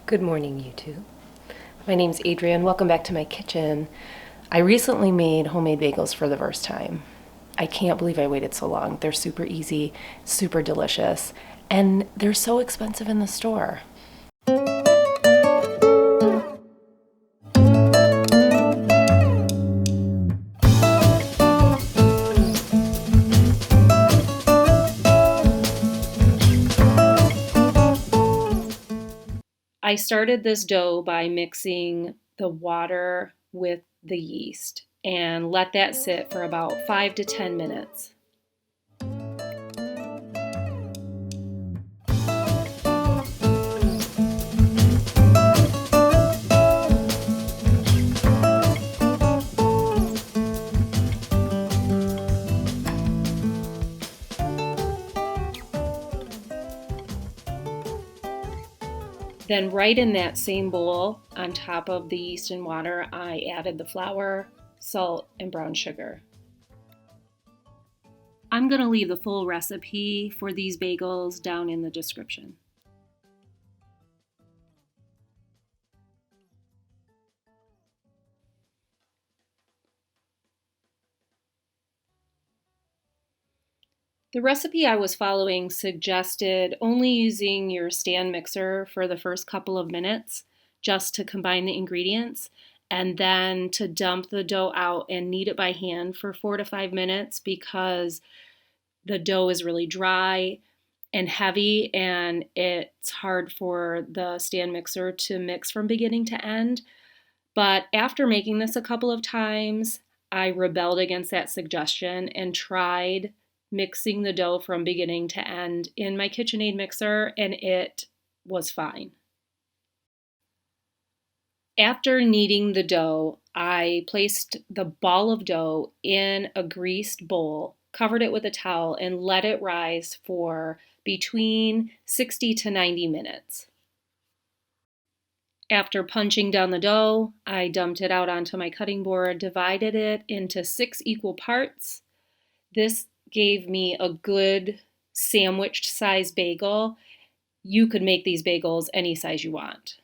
Good morning, YouTube. My name's Adrienne. Welcome back to my kitchen. I recently made homemade bagels for the first time. I can't believe I waited so long. They're super easy, super delicious, and they're so expensive in the store. I started this dough by mixing the water with the yeast and let that sit for about 5 to 10 minutes. Then right in that same bowl, on top of the yeast and water, I added the flour, salt, and brown sugar. I'm going to leave the full recipe for these bagels down in the description. The recipe I was following suggested only using your stand mixer for the first couple of minutes just to combine the ingredients, and then to dump the dough out and knead it by hand for 4 to 5 minutes because the dough is really dry and heavy and it's hard for the stand mixer to mix from beginning to end. But after making this a couple of times, I rebelled against that suggestion and tried mixing the dough from beginning to end in my KitchenAid mixer, and it was fine. After kneading the dough, I placed the ball of dough in a greased bowl, covered it with a towel, and let it rise for between 60 to 90 minutes. After punching down the dough, I dumped it out onto my cutting board, divided it into 6 equal parts. This gave me a good sandwich size bagel. You could make these bagels any size you want.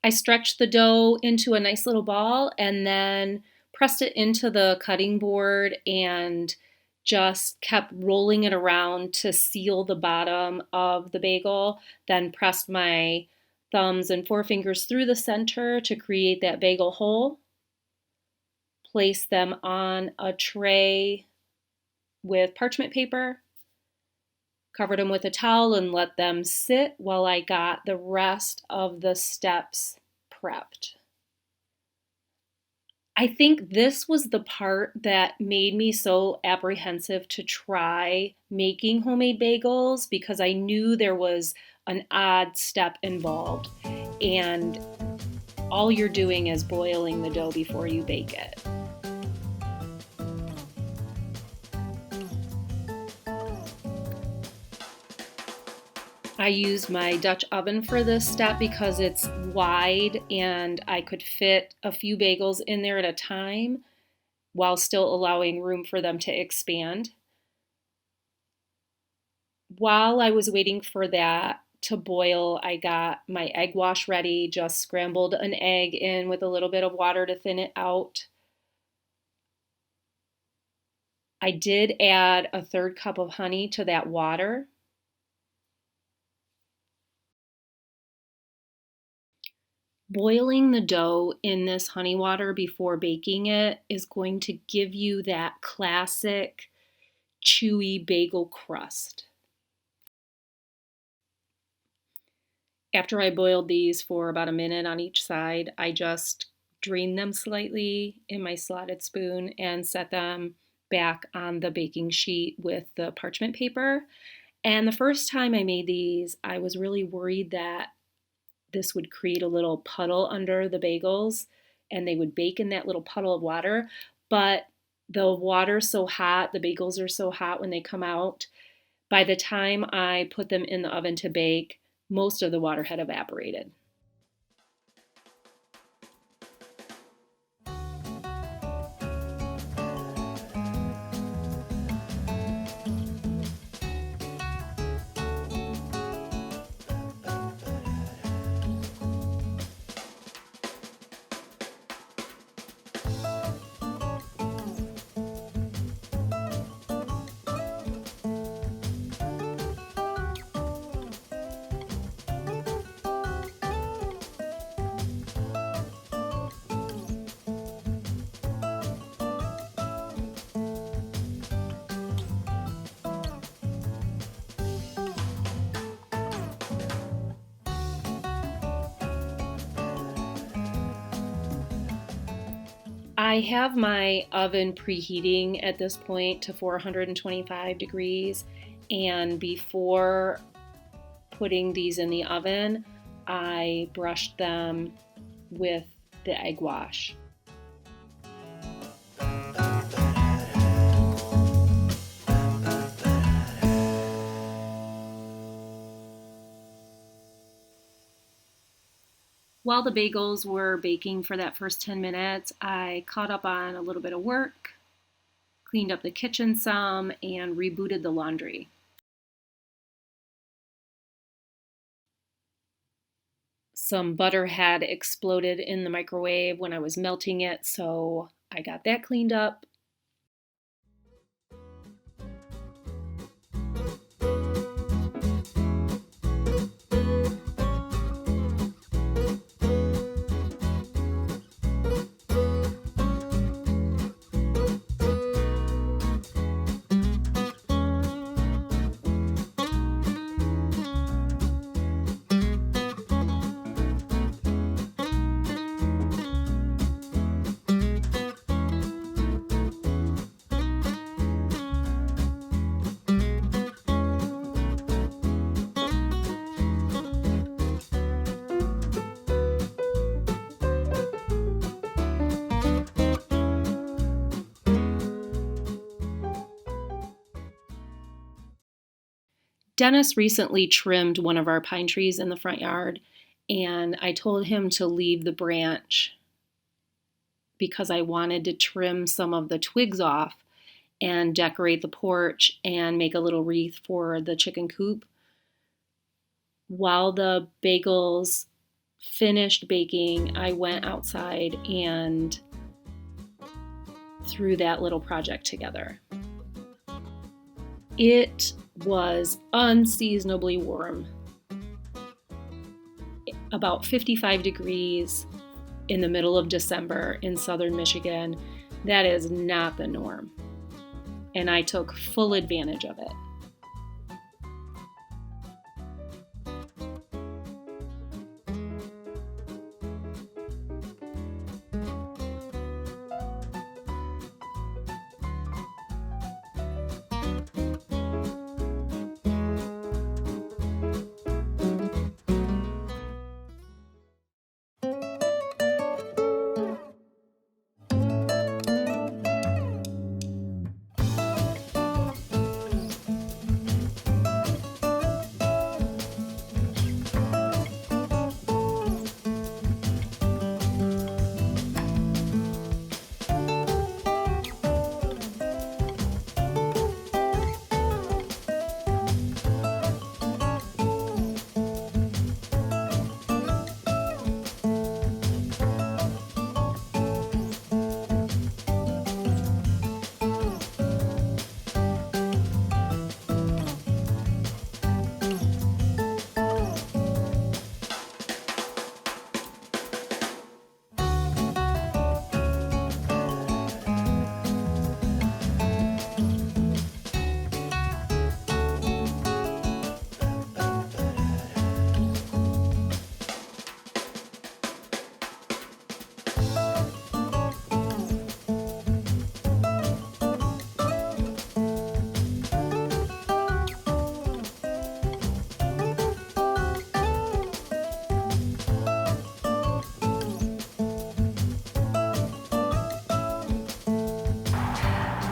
I stretched the dough into a nice little ball and then pressed it into the cutting board and just kept rolling it around to seal the bottom of the bagel, then pressed my thumbs and forefingers through the center to create that bagel hole. Place them on a tray with parchment paper, covered them with a towel, and let them sit while I got the rest of the steps prepped. I think this was the part that made me so apprehensive to try making homemade bagels because I knew there was an odd step involved, and all you're doing is boiling the dough before you bake it. I used my Dutch oven for this step because it's wide and I could fit a few bagels in there at a time while still allowing room for them to expand. While I was waiting for that to boil, I got my egg wash ready, just scrambled an egg in with a little bit of water to thin it out. I did add a 1/3 cup of honey to that water. Boiling the dough in this honey water before baking it is going to give you that classic chewy bagel crust. After I boiled these for about a minute on each side, I just drained them slightly in my slotted spoon and set them back on the baking sheet with the parchment paper. And the first time I made these, I was really worried that this would create a little puddle under the bagels and they would bake in that little puddle of water. But the water's so hot, the bagels are so hot when they come out. By the time I put them in the oven to bake, most of the water had evaporated. I have my oven preheating at this point to 425 degrees, and before putting these in the oven, I brushed them with the egg wash. While the bagels were baking for that first 10 minutes, I caught up on a little bit of work, cleaned up the kitchen some, and rebooted the laundry. Some butter had exploded in the microwave when I was melting it, so I got that cleaned up. Dennis recently trimmed one of our pine trees in the front yard, and I told him to leave the branch because I wanted to trim some of the twigs off and decorate the porch and make a little wreath for the chicken coop. While the bagels finished baking, I went outside and threw that little project together. It was unseasonably warm, about 55 degrees in the middle of December in southern Michigan. That is not the norm, and I took full advantage of it.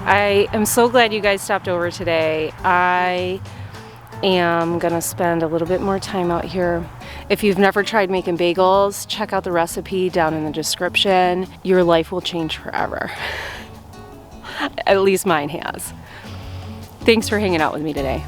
I am so glad you guys stopped over today. I am gonna spend a little bit more time out here. If you've never tried making bagels, check out the recipe down in the description. Your life will change forever. At least mine has. Thanks for hanging out with me today.